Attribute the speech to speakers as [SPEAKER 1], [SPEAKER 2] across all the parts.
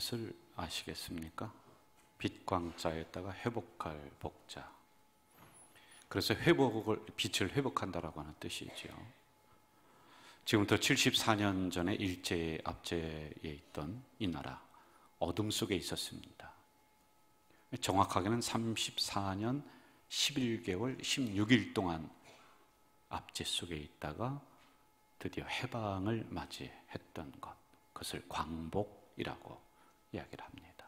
[SPEAKER 1] 뜻을 아시겠습니까? 빛광자에다가 회복할 복자. 그래서 빛을 회복한다라고 하는 뜻이죠. 지금부터 74년 전에 일제 압제에 있던 이 나라, 어둠 속에 있었습니다. 정확하게는 34년 11개월 16일 동안 압제 속에 있다가 드디어 해방을 맞이했던 것, 그것을 광복이라고 이야기를 합니다.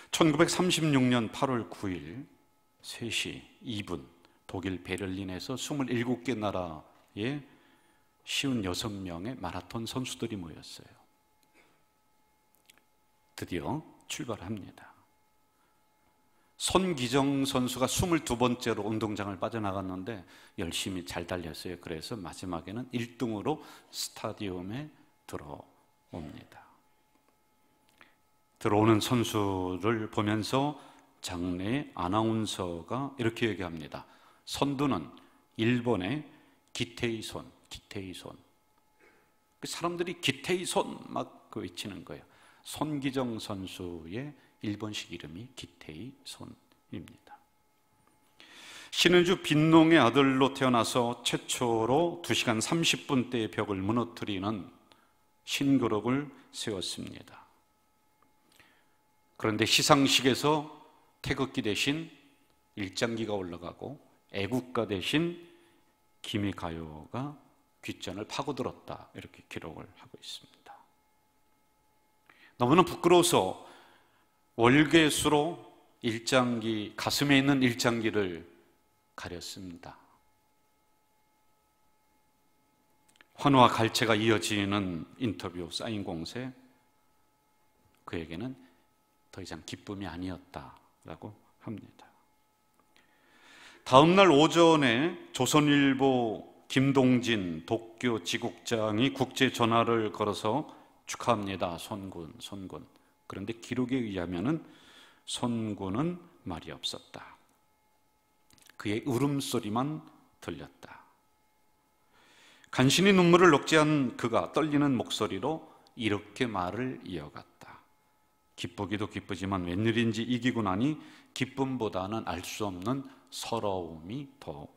[SPEAKER 1] 1936년 8월 9일 3시 2분 독일 베를린에서 27개 나라의 56명의 마라톤 선수들이 모였어요. 드디어 출발합니다. 손기정 선수가 22번째로 운동장을 빠져나갔는데 열심히 잘 달렸어요. 그래서 마지막에는 1등으로 스타디움에 들어옵니다. 들어오는 선수를 보면서 장내 아나운서가 이렇게 얘기합니다. 선두는 일본의 기테이손. 사람들이 기테이손 막 외치는 거예요. 손기정 선수의 일본식 이름이 기테이손입니다. 신은주 빈농의 아들로 태어나서 최초로 2시간 30분대의 벽을 무너뜨리는 신기록을 세웠습니다. 그런데 시상식에서 태극기 대신 일장기가 올라가고 애국가 대신 기미가요가 귓전을 파고들었다, 이렇게 기록을 하고 있습니다. 너무나 부끄러워서 월계수로 일장기, 가슴에 있는 일장기를 가렸습니다. 환호와 갈채가 이어지는 인터뷰, 사인 공세, 그에게는 더 이상 기쁨이 아니었다라고 합니다. 다음 날 오전에 조선일보 김동진 도쿄 지국장이 국제 전화를 걸어서 축하합니다, 손군. 그런데 기록에 의하면 손군은 말이 없었다. 그의 울음소리만 들렸다. 간신히 눈물을 억제한 그가 떨리는 목소리로 이렇게 말을 이어갔다. 기쁘기도 기쁘지만 웬일인지 이기고 나니 기쁨보다는 알 수 없는 서러움이 더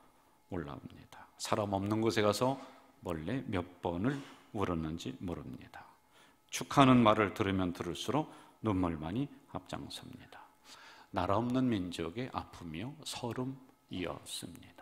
[SPEAKER 1] 올라옵니다. 사람 없는 곳에 가서 몰래 몇 번을 울었는지 모릅니다. 축하하는 말을 들으면 들을수록 눈물만이 앞장섭니다. 나라 없는 민족의 아픔이요 서름이었습니다.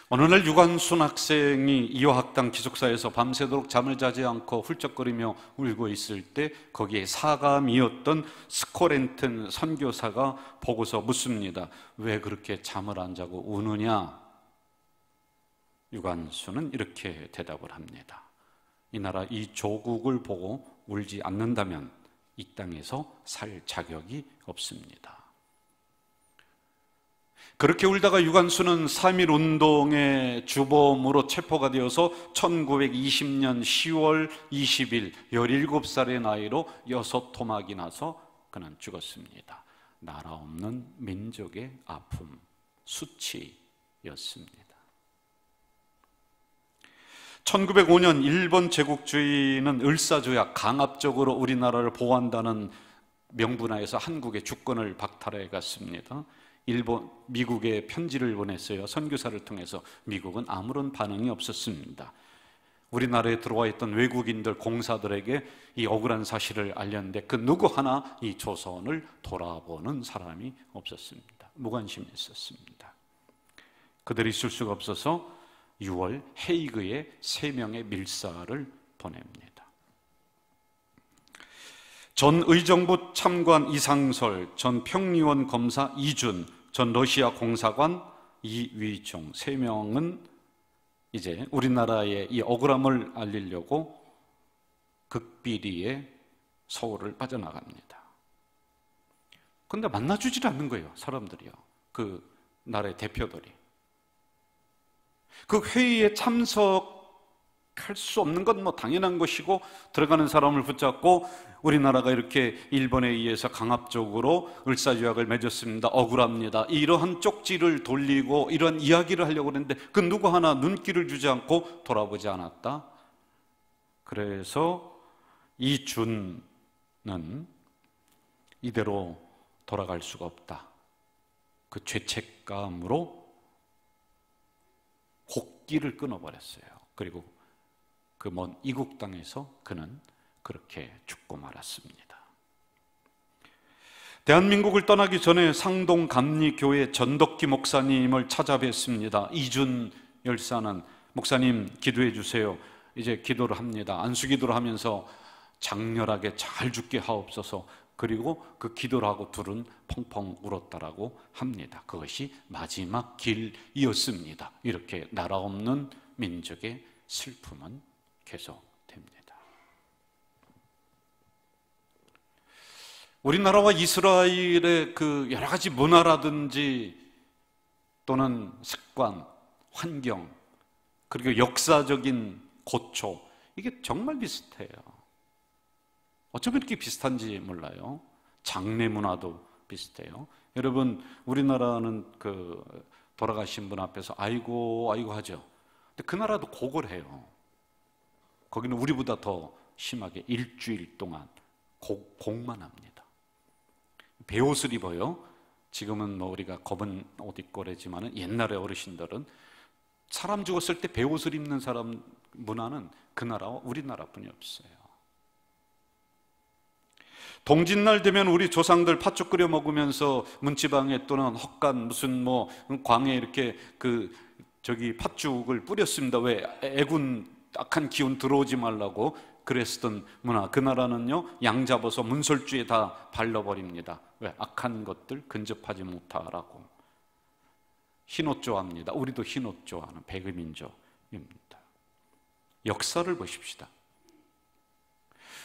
[SPEAKER 1] 어느 날 유관순 학생이 이화학당 기숙사에서 밤새도록 잠을 자지 않고 훌쩍거리며 울고 있을 때 거기에 사감이었던 스코렌튼 선교사가 보고서 묻습니다. 왜 그렇게 잠을 안 자고 우느냐? 유관순은 이렇게 대답을 합니다. 이 나라 이 조국을 보고 울지 않는다면 이 땅에서 살 자격이 없습니다. 그렇게 울다가 유관순은 3.1운동의 주범으로 체포가 되어서 1920년 10월 20일 17살의 나이로 여섯토막이 나서 그는 죽었습니다. 나라 없는 민족의 아픔, 수치였습니다. 1905년 일본 제국주의는 을사조약, 강압적으로 우리나라를 보호한다는 명분하에서 한국의 주권을 박탈해 갔습니다. 미국에 편지를 보냈어요. 선교사를 통해서. 미국은 아무런 반응이 없었습니다. 우리나라에 들어와 있던 외국인들, 공사들에게 이 억울한 사실을 알렸는데 그 누구 하나 이 조선을 돌아보는 사람이 없었습니다. 무관심했었습니다. 그들이 있을 수가 없어서 6월 헤이그에 3명의 밀사를 보냅니다. 전 의정부 참관 이상설, 전 평리원 검사 이준, 전 러시아 공사관 이위종 3명은 이제 우리나라의 이 억울함을 알리려고 극비리에 서울을 빠져나갑니다. 그런데 만나주질 않는 거예요, 사람들이요. 그 나라의 대표들이. 그 회의에 참석할 수 없는 건 뭐 당연한 것이고, 들어가는 사람을 붙잡고 우리나라가 이렇게 일본에 의해서 강압적으로 을사조약을 맺었습니다, 억울합니다, 이러한 쪽지를 돌리고 이런 이야기를 하려고 했는데 그 누구 하나 눈길을 주지 않고 돌아보지 않았다. 그래서 이준은 이대로 돌아갈 수가 없다. 그 죄책감으로 곡기를 끊어버렸어요. 그리고 그 먼 이국 땅에서 그는 그렇게 죽고 말았습니다. 대한민국을 떠나기 전에 상동 감리교회 전덕기 목사님을 찾아뵀습니다. 이준 열사는 목사님 기도해 주세요. 이제 기도를 합니다. 안수기도를 하면서 장렬하게 잘 죽게 하옵소서. 그리고 그 기도를 하고 둘은 펑펑 울었다라고 합니다. 그것이 마지막 길이었습니다. 이렇게 나라 없는 민족의 슬픔은 계속됩니다. 우리나라와 이스라엘의 그 여러 가지 문화라든지 또는 습관, 환경, 그리고 역사적인 고초, 이게 정말 비슷해요. 어쩌면 이렇게 비슷한지 몰라요. 장례 문화도 비슷해요. 여러분, 우리나라는 그 돌아가신 분 앞에서 아이고 아이고 하죠. 근데 그 나라도 곡을 해요. 거기는 우리보다 더 심하게 일주일 동안 곡만 합니다. 베옷을 입어요. 지금은 뭐 우리가 검은 옷 입고 그러지만 옛날에 어르신들은 사람 죽었을 때 베옷을 입는 사람 문화는 그 나라와 우리나라뿐이 없어요. 동짓날 되면 우리 조상들 팥죽 끓여 먹으면서 문지방에 또는 헛간 무슨 뭐 광에 이렇게 팥죽을 뿌렸습니다. 왜? 애군 악한 기운 들어오지 말라고 그랬었던 문화. 그 나라는요, 양 잡아서 문설주에 다 발라버립니다. 왜? 악한 것들 근접하지 못하라고. 흰옷 좋아합니다. 우리도 흰옷 좋아하는 백의민족입니다. 역사를 보십시다.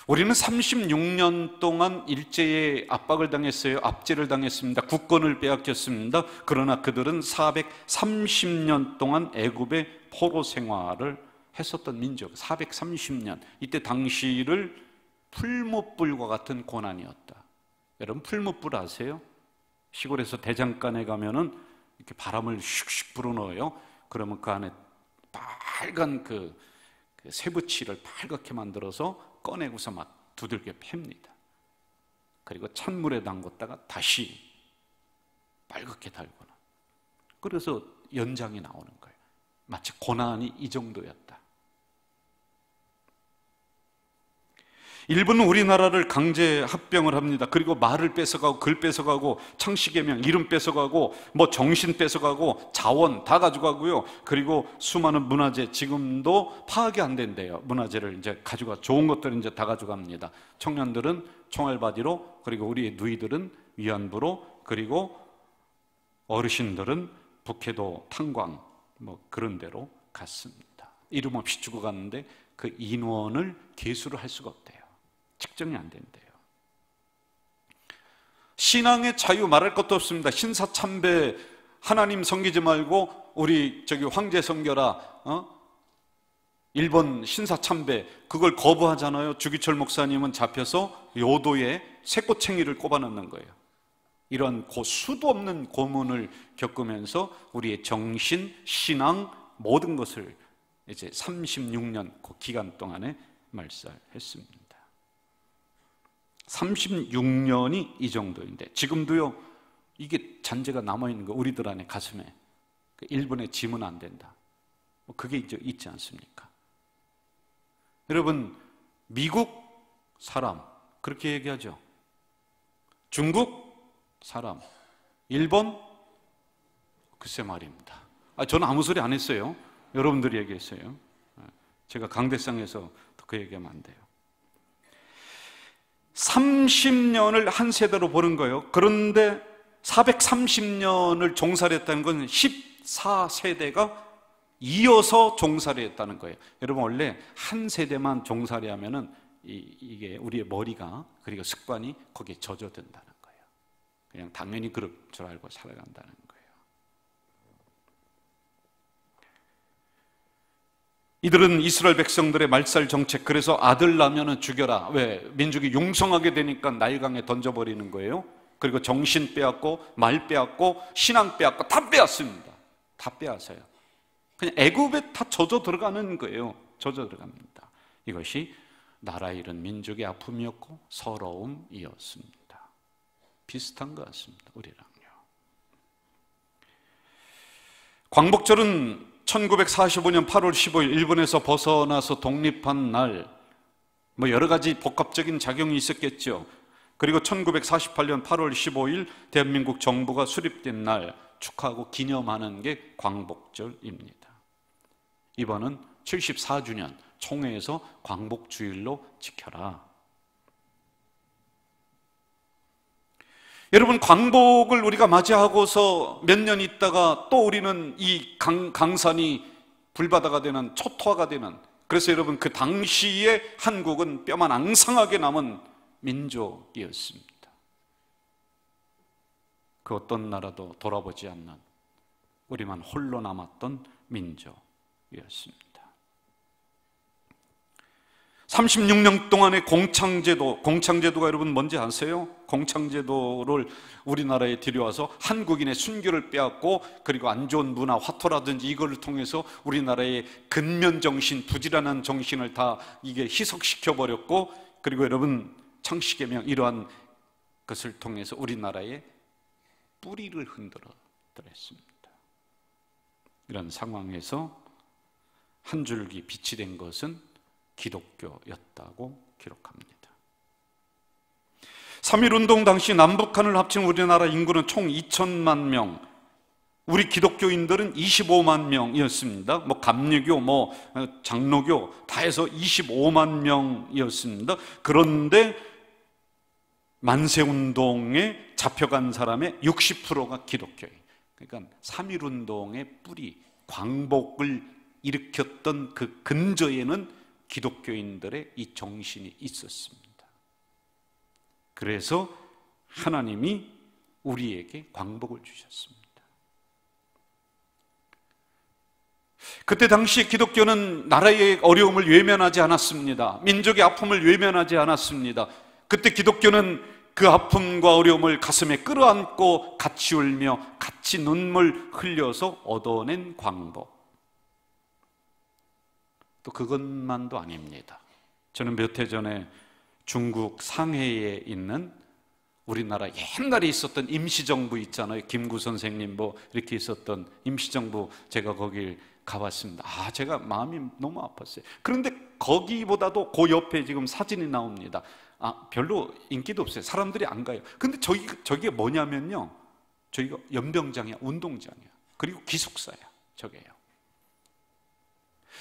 [SPEAKER 1] 우리는 36년 동안 일제의 압박을 당했어요. 압제를 당했습니다. 국권을 빼앗겼습니다. 그러나 그들은 430년 동안 애굽의 포로 생활을 했었던 민족. 430년. 이때 당시를 풀무불과 같은 고난이었다. 여러분, 풀무불 아세요? 시골에서 대장간에 가면은 이렇게 바람을 슉슉 불어넣어요. 그러면 그 안에 빨간 그 쇠붙이를 빨갛게 만들어서 꺼내고서 막 두들겨 팹니다. 그리고 찬물에 담궜다가 다시 빨갛게 달거나. 그래서 연장이 나오는 거예요. 마치 고난이 이 정도였다. 일본은 우리나라를 강제 합병을 합니다. 그리고 말을 뺏어가고 글 뺏어가고 창씨개명 이름 뺏어가고 뭐 정신 뺏어가고 자원 다 가져가고요. 그리고 수많은 문화재 지금도 파악이 안 된대요. 문화재를 이제 가져가 좋은 것들은 이제 다 가져갑니다. 청년들은 총알바디로, 그리고 우리 누이들은 위안부로, 그리고 어르신들은 북해도 탄광 뭐 그런 데로 갔습니다. 이름 없이 죽어갔는데 그 인원을 계수를 할 수가 없대요. 측정이 안 된대요. 신앙의 자유 말할 것도 없습니다. 신사참배 하나님 섬기지 말고 우리 황제 섬겨라. 일본 신사참배 그걸 거부하잖아요. 주기철 목사님은 잡혀서 요도에 쇠꼬챙이를 꼽아넣는 거예요. 이런 수도 없는 고문을 겪으면서 우리의 정신, 신앙 모든 것을 이제 36년 그 기간 동안에 말살했습니다. 36년이 이 정도인데 지금도요, 이게 잔재가 남아있는 거 우리들 안에 가슴에. 일본에 지면 안 된다. 그게 이제 있지 않습니까? 여러분, 미국 사람 그렇게 얘기하죠. 중국 사람, 일본 글쎄 말입니다. 저는 아무 소리 안 했어요. 여러분들이 얘기했어요. 제가 강대상에서 그 얘기하면 안 돼요. 30년을 한 세대로 보는 거예요. 그런데 430년을 종살이 했다는 건 14세대가 이어서 종살이 했다는 거예요. 여러분, 원래 한 세대만 종살이 하면은 이게 우리의 머리가, 그리고 습관이 거기에 젖어든다는 거예요. 그냥 당연히 그럴 줄 알고 살아간다는 거예요. 이들은 이스라엘 백성들의 말살 정책, 그래서 아들 나면은 죽여라. 왜? 민족이 융성하게 되니까 나일강에 던져버리는 거예요. 그리고 정신 빼앗고 말 빼앗고 신앙 빼앗고 다 빼앗습니다. 다 빼앗아요. 그냥 애굽에 다 젖어 들어가는 거예요. 젖어 들어갑니다. 이것이 나라 잃은 민족의 아픔이었고 서러움이었습니다. 비슷한 것 같습니다. 우리랑요. 광복절은 1945년 8월 15일 일본에서 벗어나서 독립한 날, 여러 가지 복합적인 작용이 있었겠죠. 그리고 1948년 8월 15일 대한민국 정부가 수립된 날 축하하고 기념하는 게 광복절입니다. 이번은 74주년 총회에서 광복주일로 지켜라. 여러분, 광복을 우리가 맞이하고서 몇 년 있다가 또 우리는 이 강산이 불바다가 되는, 초토화가 되는, 그래서 여러분 그 당시에 한국은 뼈만 앙상하게 남은 민족이었습니다. 그 어떤 나라도 돌아보지 않는 우리만 홀로 남았던 민족이었습니다. 36년 동안의 공창제도가 여러분 뭔지 아세요? 공창제도를 우리나라에 들여와서 한국인의 순교를 빼앗고, 그리고 안 좋은 문화, 화토라든지 이걸 통해서 우리나라의 근면정신, 부지런한 정신을 다 이게 희석시켜버렸고, 그리고 여러분 창씨개명 이러한 것을 통해서 우리나라의 뿌리를 흔들어버렸습니다. 이런 상황에서 한 줄기 빛이 된 것은 기독교였다고 기록합니다. 3.1운동 당시 남북한을 합친 우리나라 인구는 총 2천만 명, 우리 기독교인들은 25만 명이었습니다. 감리교, 장로교 다 해서 25만 명이었습니다. 그런데 만세운동에 잡혀간 사람의 60%가 기독교인. 그러니까 3.1운동의 뿌리, 광복을 일으켰던 그 근저에는 기독교인들의 이 정신이 있었습니다. 그래서 하나님이 우리에게 광복을 주셨습니다. 그때 당시에 기독교는 나라의 어려움을 외면하지 않았습니다. 민족의 아픔을 외면하지 않았습니다. 그때 기독교는 그 아픔과 어려움을 가슴에 끌어안고 같이 울며 같이 눈물 흘려서 얻어낸 광복. 또 그것만도 아닙니다. 저는 몇 해 전에 중국 상해에 있는 우리나라 옛날에 있었던 임시정부 있잖아요. 김구 선생님 이렇게 있었던 임시정부, 제가 거길 가봤습니다. 제가 마음이 너무 아팠어요. 그런데 거기보다도 그 옆에 지금 사진이 나옵니다. 별로 인기도 없어요. 사람들이 안 가요. 근데 저게 뭐냐면요, 저기가 연병장이야, 운동장이야, 그리고 기숙사야. 저게요.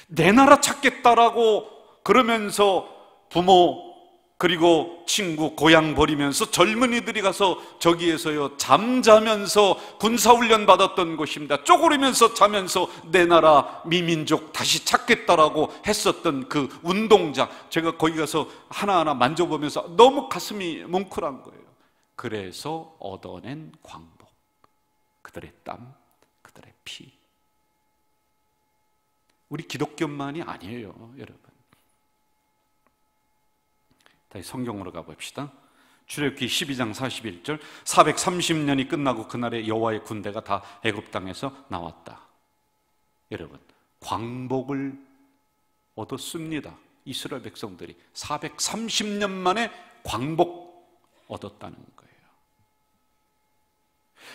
[SPEAKER 1] 내 나라 찾겠다라고 그러면서 부모 그리고 친구 고향 버리면서 젊은이들이 가서 저기에서요 잠자면서 군사훈련 받았던 곳입니다. 쪼그리면서 자면서 내 나라 미민족 다시 찾겠다라고 했었던 그 운동장, 제가 거기 가서 하나하나 만져보면서 너무 가슴이 뭉클한 거예요. 그래서 얻어낸 광복, 그들의 땀, 그들의 피. 우리 기독교만이 아니에요, 여러분. 다시 성경으로 가봅시다. 출애굽기 12장 41절, 430년이 끝나고 그날에 여호와의 군대가 다 애굽 땅에서 나왔다. 여러분, 광복을 얻었습니다. 이스라엘 백성들이 430년 만에 광복 얻었다는 거예요.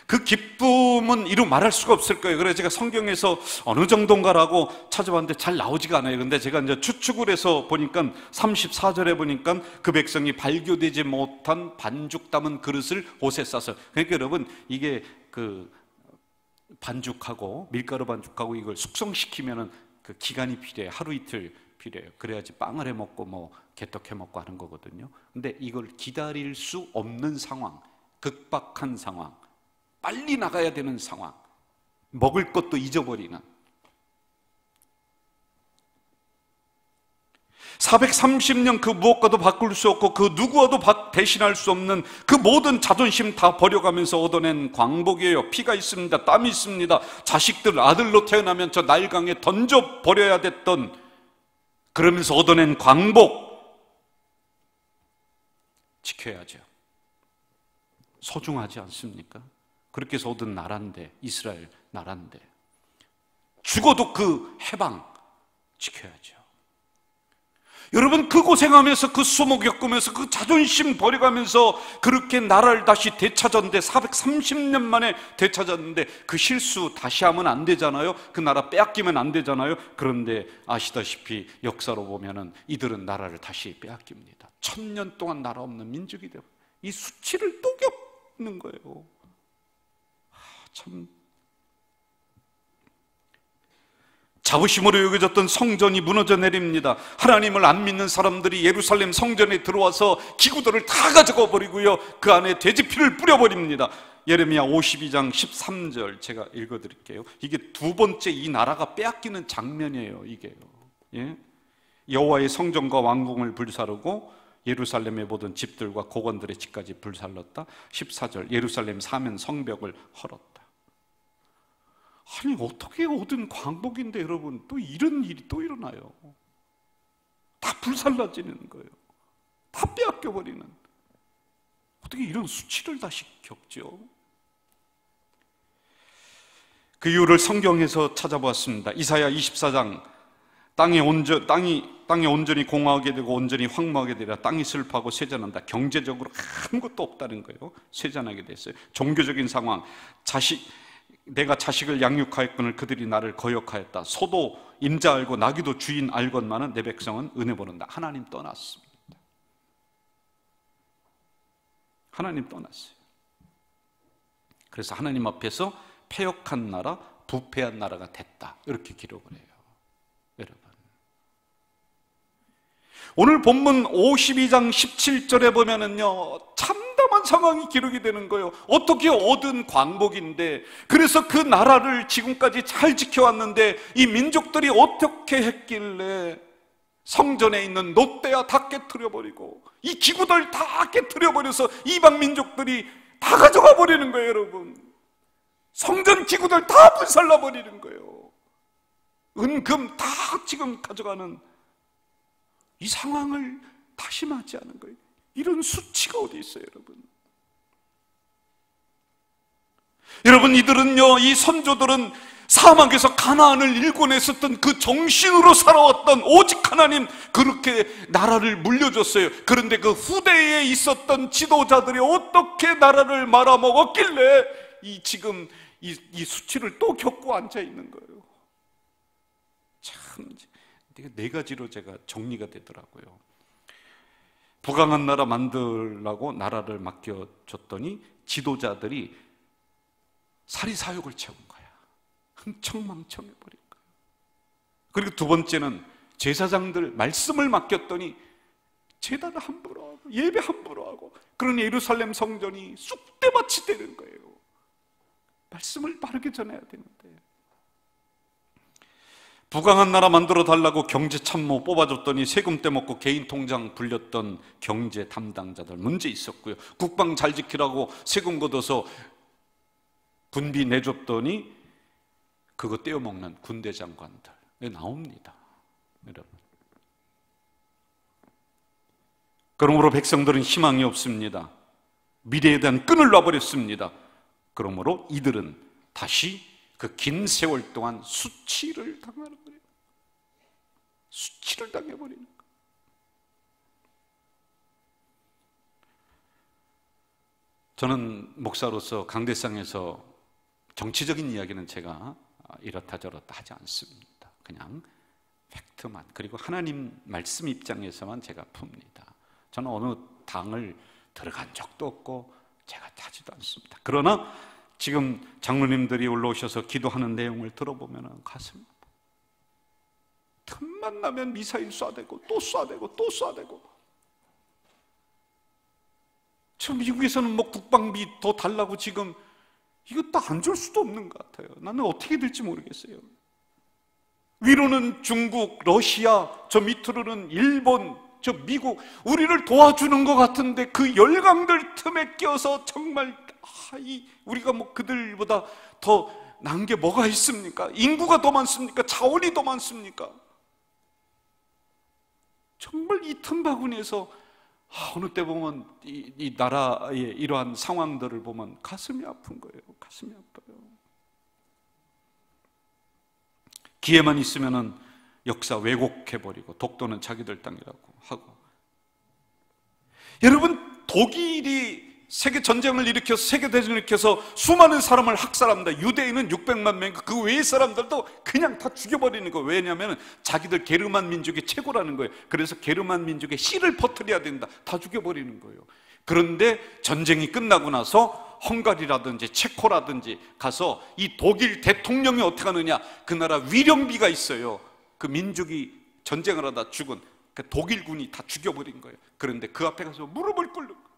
[SPEAKER 1] 그 기쁨은 이루 말할 수가 없을 거예요. 그래서 제가 성경에서 어느 정도인가라고 찾아봤는데 잘 나오지가 않아요. 근데 제가 이제 추측을 해서 보니까 34절에 보니까 그 백성이 발교되지 못한 반죽 담은 그릇을 옷에 싸서, 그러니까 여러분 이게 그 반죽하고 밀가루 반죽하고 이걸 숙성시키면은 그 기간이 필요해요. 하루 이틀 필요해요. 그래야지 빵을 해 먹고 개떡 해 먹고 하는 거거든요. 근데 이걸 기다릴 수 없는 상황, 극박한 상황, 빨리 나가야 되는 상황, 먹을 것도 잊어버리는, 430년 그 무엇과도 바꿀 수 없고 그 누구와도 대신할 수 없는 그 모든 자존심 다 버려가면서 얻어낸 광복이에요. 피가 있습니다. 땀이 있습니다. 자식들 아들로 태어나면 저 날강에 던져버려야 됐던, 그러면서 얻어낸 광복 지켜야죠. 소중하지 않습니까? 그렇게 해서 얻은 나라인데, 이스라엘 나라인데 죽어도 그 해방 지켜야죠. 여러분, 그 고생하면서 그 수모 겪으면서 그 자존심 버려가면서 그렇게 나라를 다시 되찾았는데 430년 만에 되찾았는데 그 실수 다시 하면 안 되잖아요. 그 나라 빼앗기면 안 되잖아요. 그런데 아시다시피 역사로 보면은 이들은 나라를 다시 빼앗깁니다. 1000년 동안 나라 없는 민족이 되고 이 수치를 또 겪는 거예요. 참 자부심으로 여겨졌던 성전이 무너져 내립니다. 하나님을 안 믿는 사람들이 예루살렘 성전에 들어와서 기구들을 다 가져가 버리고요, 그 안에 돼지피를 뿌려버립니다. 예레미야 52장 13절 제가 읽어드릴게요. 이게 두 번째 이 나라가 빼앗기는 장면이에요. 이게요. 예? 여호와의 성전과 왕궁을 불사르고 예루살렘의 모든 집들과 고관들의 집까지 불살랐다. 14절 예루살렘 사면 성벽을 헐었다. 아니, 어떻게 얻은 광복인데 여러분 또 이런 일이 또 일어나요. 다 불살라지는 거예요. 다 빼앗겨버리는. 어떻게 이런 수치를 다시 겪죠? 그 이유를 성경에서 찾아보았습니다. 이사야 24장 땅이 온전히 공허하게 되고 온전히 황무하게 되라. 땅이 슬퍼하고 쇠잔한다. 경제적으로 아무것도 없다는 거예요. 쇠잔하게 됐어요. 종교적인 상황, 내가 자식을 양육하였거늘 그들이 나를 거역하였다. 소도 임자 알고 나귀도 주인 알건만은 내 백성은 은혜 보는다. 하나님 떠났습니다. 하나님 떠났어요. 그래서 하나님 앞에서 패역한 나라, 부패한 나라가 됐다, 이렇게 기록을 해요. 여러분, 오늘 본문 52장 17절에 보면은요, 참담한 상황이 기록이 되는 거예요. 어떻게 얻은 광복인데, 그래서 그 나라를 지금까지 잘 지켜왔는데 이 민족들이 어떻게 했길래 성전에 있는 놋대야 다 깨트려버리고 이 기구들 다 깨트려버려서 이방 민족들이 다 가져가 버리는 거예요. 여러분, 성전 기구들 다 불살라버리는 거예요. 은금 다 지금 가져가는 이 상황을 다시 맞이하는 거예요. 이런 수치가 어디 있어요, 여러분? 여러분, 이들은요, 이 선조들은 사막에서 가나안을 일궈냈었던 그 정신으로 살아왔던 오직 하나님, 그렇게 나라를 물려줬어요. 그런데 그 후대에 있었던 지도자들이 어떻게 나라를 말아먹었길래 지금 이 수치를 또 겪고 앉아 있는 거예요. 참, 네 가지로 제가 정리가 되더라고요. 부강한 나라 만들라고 나라를 맡겨줬더니 지도자들이 사리사욕을 채운 거야. 흥청망청해버린 거야. 그리고 두 번째는 제사장들 말씀을 맡겼더니 제단을 함부로 하고 예배 함부로 하고, 그러니 예루살렘 성전이 쑥대밭이 되는 거예요. 말씀을 바르게 전해야 되는데. 부강한 나라 만들어 달라고 경제 참모 뽑아줬더니 세금 떼먹고 개인 통장 불렸던 경제 담당자들 문제 있었고요. 국방 잘 지키라고 세금 걷어서 군비 내줬더니 그거 떼어먹는 군대 장관들 나옵니다, 여러분. 그러므로 백성들은 희망이 없습니다. 미래에 대한 끈을 놔버렸습니다. 그러므로 이들은 다시 그 긴 세월 동안 수치를 당하는 거예요. 수치를 당해버리는 거예요. 저는 목사로서 강대상에서 정치적인 이야기는 제가 이렇다 저렇다 하지 않습니다. 그냥 팩트만, 그리고 하나님 말씀 입장에서만 제가 풉니다. 저는 어느 당을 들어간 적도 없고 제가 하지도 않습니다. 그러나 지금 장로님들이 올라오셔서 기도하는 내용을 들어보면 가슴 아파. 틈만 나면 미사일 쏴대고 또 쏴대고 또 쏴대고. 지금 미국에서는 뭐 국방비 더 달라고 지금 이거 다 안 줄 수도 없는 것 같아요. 나는 어떻게 될지 모르겠어요. 위로는 중국, 러시아, 저 밑으로는 일본, 저 미국, 우리를 도와주는 것 같은데 그 열강들 틈에 껴서 정말 우리가 뭐 그들보다 더 난 게 뭐가 있습니까? 인구가 더 많습니까? 자원이 더 많습니까? 정말 이 틈바구니에서 어느 때 보면 이 나라의 이러한 상황들을 보면 가슴이 아픈 거예요. 가슴이 아파요. 기회만 있으면은 역사 왜곡해버리고 독도는 자기들 땅이라고 하고. 여러분, 독일이 세계 전쟁을 일으켜서 세계대전을 일으켜서 수많은 사람을 학살합니다. 유대인은 600만 명, 그 외의 사람들도 그냥 다 죽여버리는 거예요. 왜냐하면 자기들 게르만 민족이 최고라는 거예요. 그래서 게르만 민족의 씨를 퍼뜨려야 된다. 다 죽여버리는 거예요. 그런데 전쟁이 끝나고 나서 헝가리라든지 체코라든지 가서 이 독일 대통령이 어떻게 하느냐, 그 나라 위령비가 있어요. 그 민족이 전쟁을 하다 죽은 그 독일군이 다 죽여버린 거예요. 그런데 그 앞에 가서 무릎을 꿇는 거예요.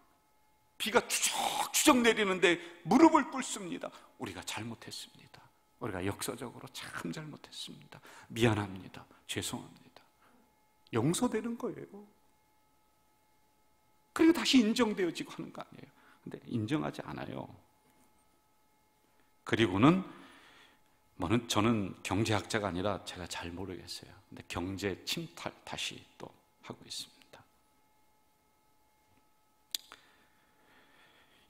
[SPEAKER 1] 비가 추적추적 내리는데 무릎을 꿇습니다. 우리가 잘못했습니다. 우리가 역사적으로 참 잘못했습니다. 미안합니다. 죄송합니다. 용서되는 거예요. 그리고 다시 인정되어지고 하는 거 아니에요. 근데 인정하지 않아요. 그리고는 저는 경제학자가 아니라 제가 잘 모르겠어요. 근데 경제 침탈 다시 또 하고 있습니다.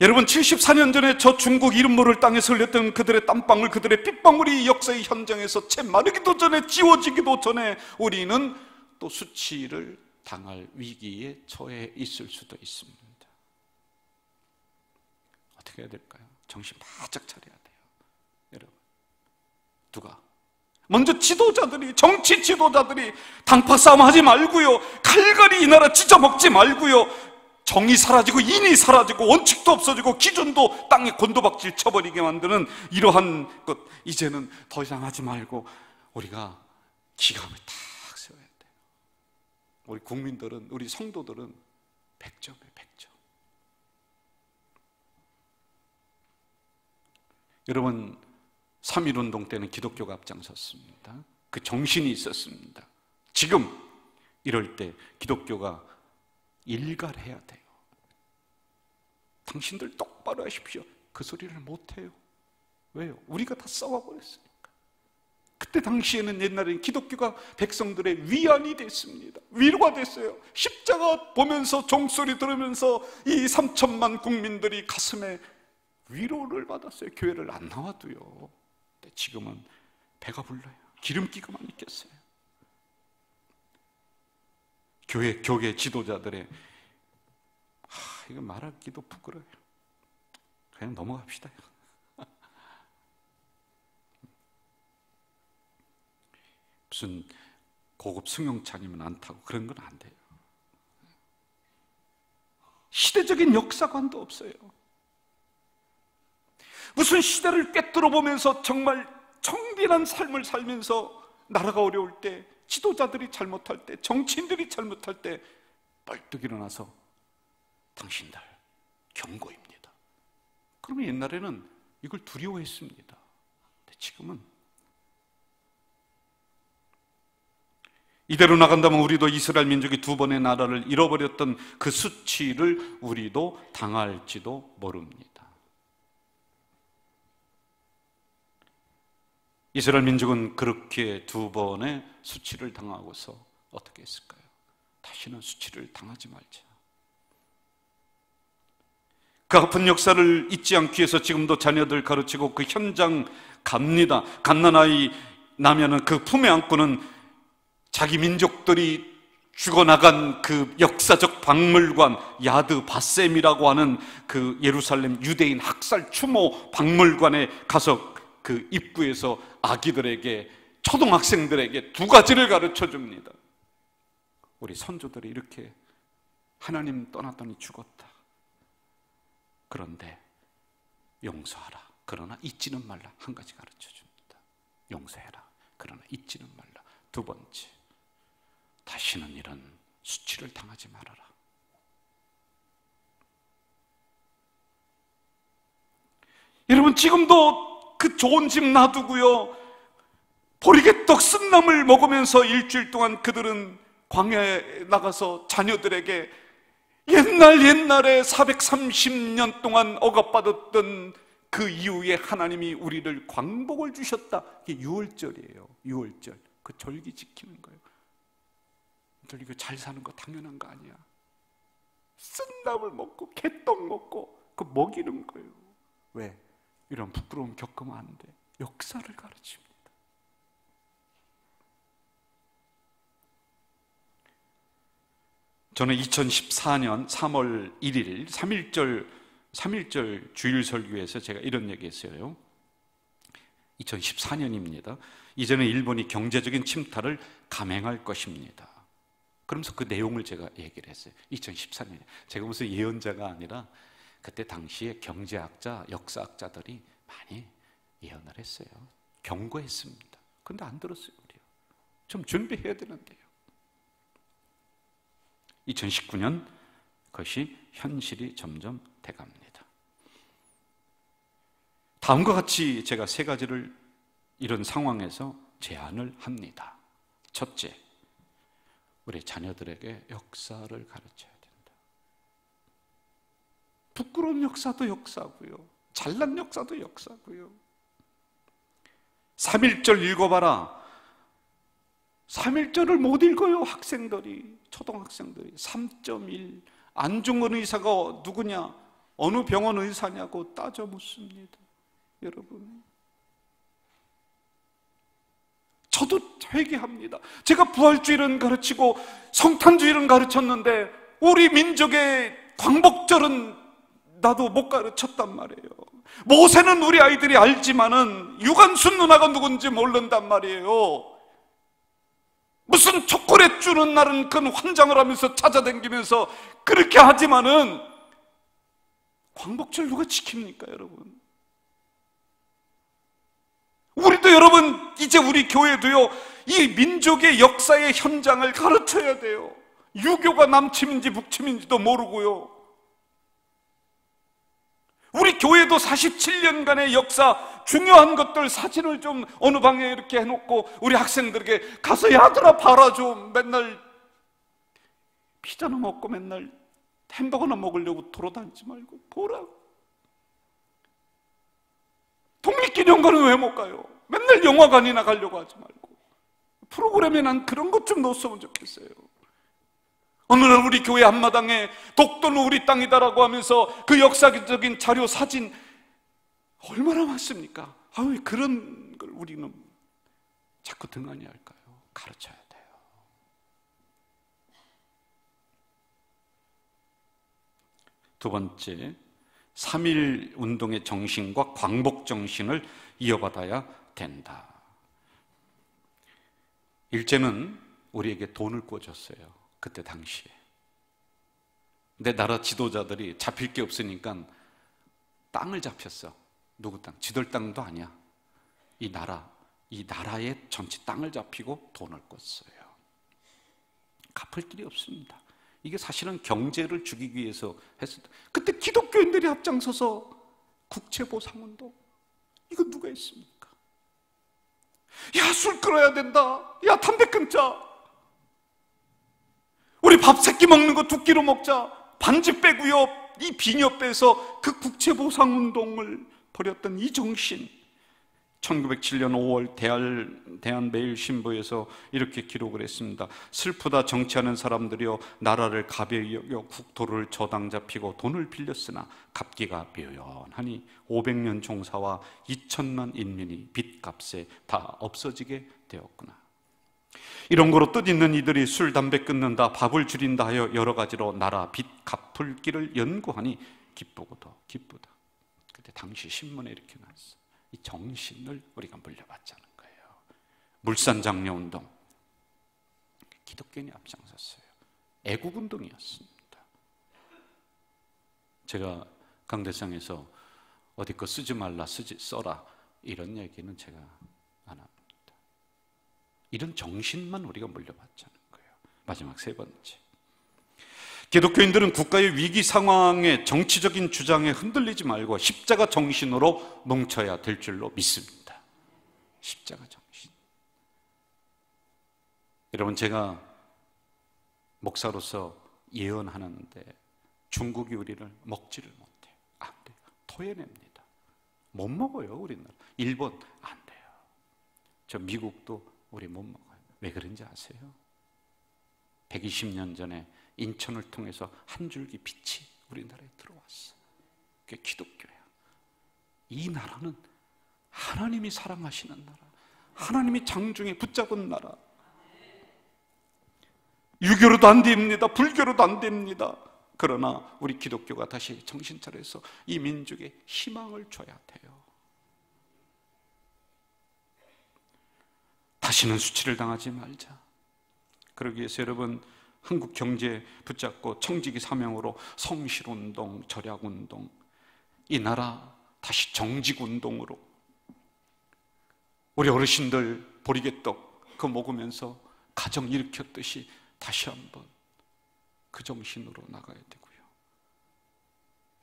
[SPEAKER 1] 여러분, 74년 전에 저 중국 이름 모를 땅에서 흘렸던 그들의 땀방울, 그들의 핏방울이 역사의 현장에서 채 마르기도 전에, 지워지기도 전에 우리는 또 수치를 당할 위기에 처해 있을 수도 있습니다. 어떻게 해야 될까요? 정신 바짝 차려야 돼요. 여러분, 누가? 먼저 지도자들이, 정치 지도자들이 당파 싸움 하지 말고요, 칼갈이 이 나라 찢어먹지 말고요, 정이 사라지고 인이 사라지고 원칙도 없어지고 기준도 땅에 곤도박질 쳐버리게 만드는 이러한 것, 이제는 더 이상 하지 말고 우리가 기감을 탁 세워야 돼요. 우리 국민들은, 우리 성도들은 100점이에요. 100점. 여러분, 3.1운동 때는 기독교가 앞장섰습니다. 그 정신이 있었습니다. 지금 이럴 때 기독교가 일갈해야 돼요. 당신들 똑바로 하십시오. 그 소리를 못해요. 왜요? 우리가 다 싸워버렸으니까. 그때 당시에는, 옛날에는 기독교가 백성들의 위안이 됐습니다. 위로가 됐어요. 십자가 보면서, 종소리 들으면서 이 3천만 국민들이 가슴에 위로를 받았어요. 교회를 안 나와도요. 근데 지금은 배가 불러요. 기름기가만 있겠어요. 교계 지도자들의 이거 말하기도 부끄러워요. 그냥 넘어갑시다. 무슨 고급 승용차니면 안 타고 그런 건 안 돼요. 시대적인 역사관도 없어요. 무슨 시대를 꿰뚫어 보면서 정말 청빈한 삶을 살면서 나라가 어려울 때, 지도자들이 잘못할 때, 정치인들이 잘못할 때 벌떡 일어나서 당신들 경고입니다. 그러면 옛날에는 이걸 두려워했습니다. 근데 지금은 이대로 나간다면 우리도 이스라엘 민족이 2번의 나라를 잃어버렸던 그 수치를 우리도 당할지도 모릅니다. 이스라엘 민족은 그렇게 2번의 수치를 당하고서 어떻게 했을까요? 다시는 수치를 당하지 말자. 그 아픈 역사를 잊지 않기 위해서 지금도 자녀들 가르치고 그 현장 갑니다. 갓난아이 나면은 그 품에 안고는 자기 민족들이 죽어나간 그 역사적 박물관, 야드 바셈이라고 하는 그 예루살렘 유대인 학살 추모 박물관에 가서 그 입구에서 아기들에게, 초등학생들에게 2가지를 가르쳐 줍니다. 우리 선조들이 이렇게 하나님 떠났더니 죽었다. 그런데 용서하라. 그러나 잊지는 말라. 1가지 가르쳐 줍니다. 용서해라. 그러나 잊지는 말라. 2번째, 다시는 이런 수치를 당하지 말아라. 여러분, 지금도 그 좋은 집 놔두고요, 보리개떡 쓴나물 먹으면서 일주일 동안 그들은 광야에 나가서 자녀들에게 옛날에 430년 동안 억압받았던 그 이후에 하나님이 우리를 광복을 주셨다. 이게 유월절이에요. 유월절. 그 절기 지키는 거예요. 너 이거 잘 사는 거 당연한 거 아니야. 쓴나물 먹고 개떡 먹고 그 먹이는 거예요. 왜? 이런 부끄러움 겪으면 안 돼. 역사를 가르칩니다. 저는 2014년 3월 1일 3.1절 주일 설교에서 제가 이런 얘기했어요. 2014년입니다. 이제는 일본이 경제적인 침탈을 감행할 것입니다. 그러면서 그 내용을 제가 얘기를 했어요. 2014년. 제가 무슨 예언자가 아니라 그때 당시에 경제학자, 역사학자들이 많이 예언을 했어요. 경고했습니다. 근데 안 들었어요. 우리요. 좀 준비해야 되는데요. 2019년 그것이 현실이 점점 돼갑니다. 다음과 같이 제가 세 가지를 이런 상황에서 제안을 합니다. 첫째, 우리 자녀들에게 역사를 가르쳐야 된다. 부끄러운 역사도 역사고요, 잘난 역사도 역사고요. 3.1절 읽어봐라. 3.1절을 못 읽어요. 학생들이, 초등학생들이. 3.1 안중근 의사가 누구냐, 어느 병원 의사냐고 따져 묻습니다. 여러분, 저도 회개합니다. 제가 부활주의는 가르치고 성탄주의는 가르쳤는데 우리 민족의 광복절은 나도 못 가르쳤단 말이에요. 모세는 우리 아이들이 알지만은 유관순 누나가 누군지 모른단 말이에요. 무슨 초콜릿 주는 날은 그건 환장을 하면서 찾아다니면서 그렇게 하지만은 광복절 누가 지킵니까, 여러분? 우리도 여러분, 이제 우리 교회도요, 이 민족의 역사의 현장을 가르쳐야 돼요. 유교가 남침인지 북침인지도 모르고요. 우리 교회도 47년간의 역사, 중요한 것들 사진을 좀 어느 방에 이렇게 해놓고 우리 학생들에게 가서 야들아 봐라 좀. 맨날 피자나 먹고 맨날 햄버거나 먹으려고 돌아다니지 말고 보라고. 독립기념관은 왜 못 가요? 맨날 영화관이나 가려고 하지 말고 프로그램에 난 그런 것 좀 넣었으면 좋겠어요. 어느 날 우리 교회 앞마당에 독도는 우리 땅이다라고 하면서 그 역사적인 자료, 사진 얼마나 많습니까? 왜 그런 걸 우리는 자꾸 등한히 할까요? 가르쳐야 돼요. 두 번째, 3.1 운동의 정신과 광복 정신을 이어받아야 된다. 일제는 우리에게 돈을 꿔줬어요. 그때 당시에. 근데 나라 지도자들이 잡힐 게 없으니까 땅을 잡혔어. 누구 땅? 지들 땅도 아니야. 이 나라의 전체 땅을 잡히고 돈을 꿨어요. 갚을 길이 없습니다. 이게 사실은 경제를 죽이기 위해서 했었다. 그때 기독교인들이 앞장서서 국채보상운동, 이거 누가 했습니까? 야, 술 끊어야 된다. 야, 담배 끊자. 우리 밥 3끼 먹는 거 2끼로 먹자. 반지 빼고요, 이 비녀 빼서 그 국채보상운동을 벌였던 이 정신. 1907년 5월 대한매일신보에서 이렇게 기록을 했습니다. 슬프다, 정치하는 사람들이여 나라를 가벼이 여겨 국토를 저당 잡히고 돈을 빌렸으나 갚기가 묘연하니 500년 종사와 2천만 인민이 빚값에 다 없어지게 되었구나. 이런 거로 뜻있는 이들이 술, 담배 끊는다, 밥을 줄인다 하여 여러 가지로 나라 빚 갚을 길을 연구하니 기쁘고도 기쁘다. 그때 당시 신문에 이렇게 나왔어. 이 정신을 우리가 물려받자는 거예요. 물산장려운동, 기독교인이 앞장섰어요. 애국운동이었습니다. 제가 강대상에서 어디 거 쓰지 말라, 써라 이런 얘기는 제가 안 합니다. 이런 정신만 우리가 물려받자는 거예요. 마지막 세 번째, 기독교인들은 국가의 위기 상황에 정치적인 주장에 흔들리지 말고 십자가 정신으로 뭉쳐야 될 줄로 믿습니다. 십자가 정신. 여러분, 제가 목사로서 예언하는데 중국이 우리를 먹지를 못해요. 안 돼요. 토해냅니다. 못 먹어요, 우리는. 일본 안 돼요. 저 미국도 우리 못 먹어요. 왜 그런지 아세요? 120년 전에 인천을 통해서 한 줄기 빛이 우리나라에 들어왔어. 그게 기독교야. 이 나라는 하나님이 사랑하시는 나라, 하나님이 장중에 붙잡은 나라. 유교로도 안 됩니다. 불교로도 안 됩니다. 그러나 우리 기독교가 다시 정신 차려서 이 민족에 희망을 줘야 돼요. 다시는 수치를 당하지 말자. 그러기 위해서 여러분, 한국 경제 붙잡고 청지기 사명으로 성실운동, 절약운동, 이 나라 다시 정직운동으로, 우리 어르신들 보리개떡 그거 먹으면서 가정 일으켰듯이 다시 한번 그 정신으로 나가야 되고요.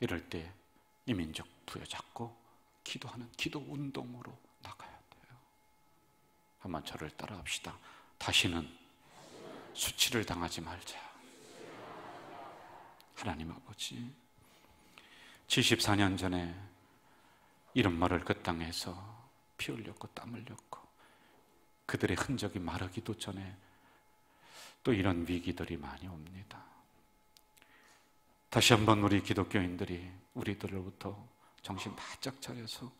[SPEAKER 1] 이럴 때 이 민족 부여잡고 기도하는 기도운동으로 나가야 돼요. 한번 저를 따라합시다. 다시는 수치를 당하지 말자. 하나님 아버지, 74년 전에 이런 말을 그 땅에서 피 흘렸고 땀 흘렸고 그들의 흔적이 마르기도 전에 또 이런 위기들이 많이 옵니다. 다시 한번 우리 기독교인들이 우리들로부터 정신 바짝 차려서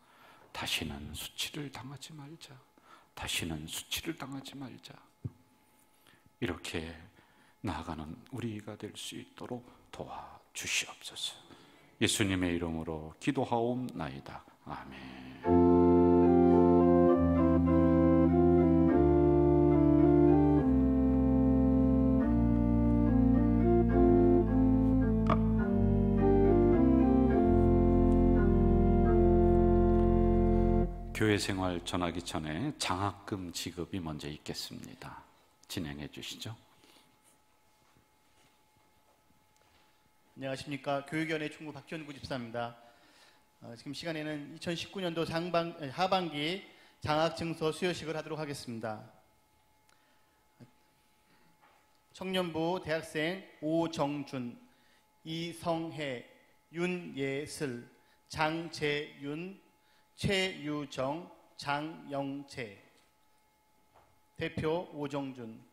[SPEAKER 1] 다시는 수치를 당하지 말자, 다시는 수치를 당하지 말자, 이렇게 나아가는 우리가 될 수 있도록 도와주시옵소서. 예수님의 이름으로 기도하옵나이다. 아멘. 교회 생활 전하기 전에 장학금 지급이 먼저 있겠습니다. 진행해 주시죠.
[SPEAKER 2] 안녕하십니까. 교육위원회 총무 박현구 집사입니다. 지금 시간에는 2019년도 하반기 장학증서 수여식을 하도록 하겠습니다. 청년부 대학생 오정준, 이성혜, 윤예슬, 장재윤, 최유정, 장영채. 대표 오정준.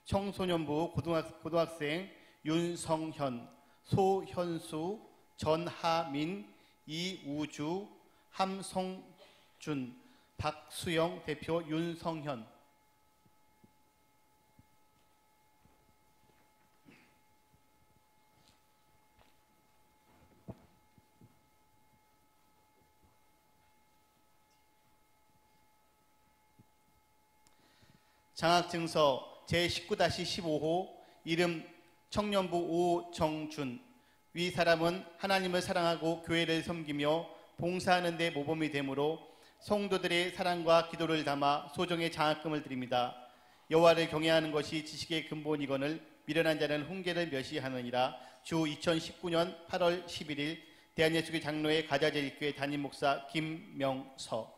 [SPEAKER 2] 청소년부 고등학생 윤성현, 소현수, 전하민, 이우주, 함성준, 박수영. 대표 윤성현. 장학증서 제19-15호 이름 청년부 오정준. 위 사람은 하나님을 사랑하고 교회를 섬기며 봉사하는 데 모범이 되므로 성도들의 사랑과 기도를 담아 소정의 장학금을 드립니다. 여호와를 경외하는 것이 지식의 근본이거늘 미련한 자는 훈계를 멸시하느니라. 주 2019년 8월 11일 대한예수교 장로회 가자제일교회 담임 목사 김명서.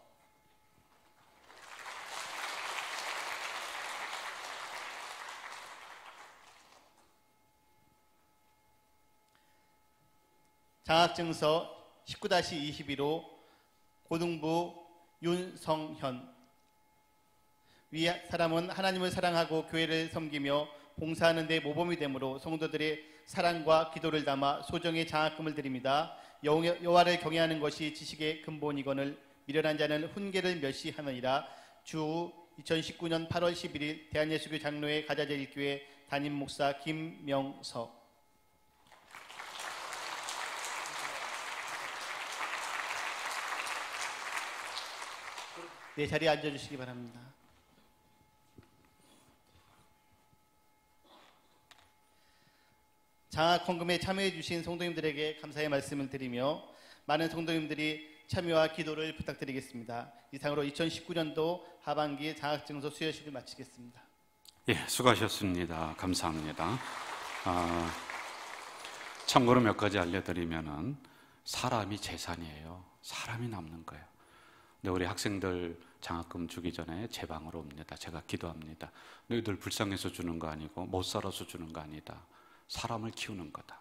[SPEAKER 2] 장학증서 19-21호 고등부 윤성현. 위 사람은 하나님을 사랑하고 교회를 섬기며 봉사하는 데 모범이 되므로 성도들의 사랑과 기도를 담아 소정의 장학금을 드립니다. 여호와를 경외하는 것이 지식의 근본이거늘 미련한 자는 훈계를 멸시하느니라. 주 2019년 8월 11일 대한예수교 장로회 가자제일교회 담임 목사 김명서. 네, 자리에 앉아주시기 바랍니다. 장학헌금에 참여해 주신 성도님들에게 감사의 말씀을 드리며 많은 성도님들이 참여와 기도를 부탁드리겠습니다. 이상으로 2019년도 하반기 장학증서 수여식을 마치겠습니다.
[SPEAKER 1] 예, 수고하셨습니다. 감사합니다. 참고로 몇 가지 알려드리면은 사람이 재산이에요. 사람이 남는 거예요. 근데 우리 학생들 장학금 주기 전에 제 방으로 옵니다. 제가 기도합니다. 너희들 불쌍해서 주는 거 아니고 못 살아서 주는 거 아니다. 사람을 키우는 거다.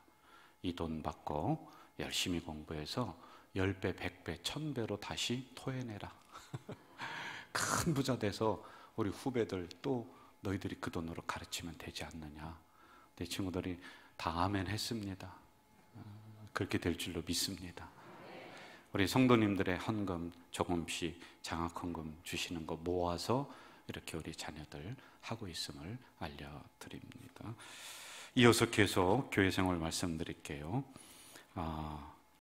[SPEAKER 1] 이 돈 받고 열심히 공부해서 10배, 100배, 1000배로 다시 토해내라. 큰 부자 돼서 우리 후배들 또 너희들이 그 돈으로 가르치면 되지 않느냐. 내 친구들이 다 아멘 했습니다. 그렇게 될 줄로 믿습니다. 우리 성도님들의 헌금 조금씩 장학헌금 주시는 거 모아서 이렇게 우리 자녀들 하고 있음을 알려드립니다. 이어서 계속 교회 생활 말씀드릴게요.